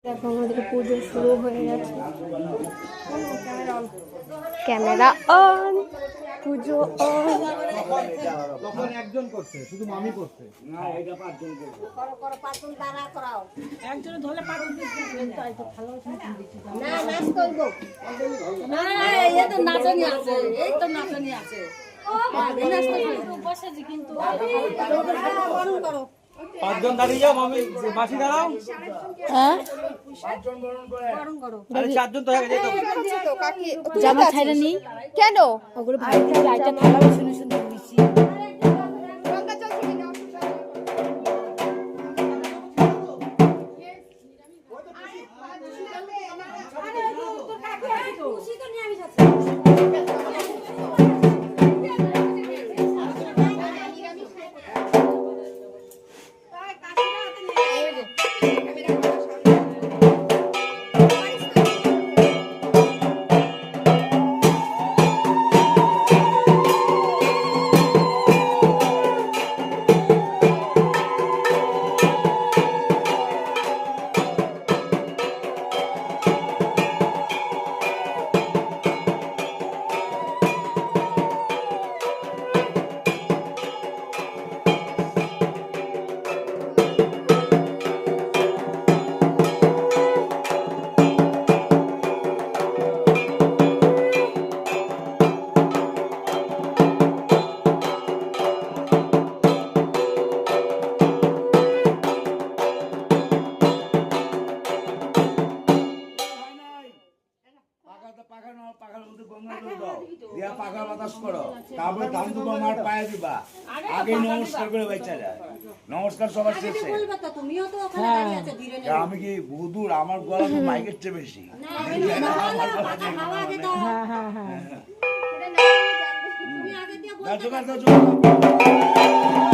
দেখো আমাদের পুজো শুরু হয়ে গেছে। Camera on, Puja on. তখন একজন করছে, শুধু মামি করছে। না এটা পাঁচজন করবে। করো করো পাতুল দাঁড়া করাও। একজনে ধরলে পাতুল দিতে তাই তো ভালো না নাচ করব। না এই তো নাচনি আছে, এই তো নাচনি আছে। ও বাবা নাচ তো বসেছি কিন্তু বরণ করো। পাঁচজন দাঁড়িয়ে যাও, মামি মাসি দাঁড়াও। হ্যাঁ পাঁচজন বরণ করে। বরণ করো। আরে চারজন তো হয়ে গেছে। জামা ছাইরা নি কেন? ওগুলো ভাই লাইটটা ভালো শুনে শুনে দিছি। পাখার মধ্যে গঙ্গা জল দাও, দিয়া পাখা বাতাস করো, তারপরে ধান দুটো মার পায়ে দিবা, আগে নমস্কার করে বাইচা যায়। নমস্কার সবার শেষে। বলবে তো তুমিও তো ওখানে দাঁড়িয়ে আছো ধীরে ধীরে। আমি কি বহুদূর, আমার গলা তো মাইকের চেয়ে বেশি। হাওয়া আগে দাও। হ্যাঁ হ্যাঁ হ্যাঁ। তুমি আগে দিয়ে দাও জোগাড় দাও, জোগাড় দাও।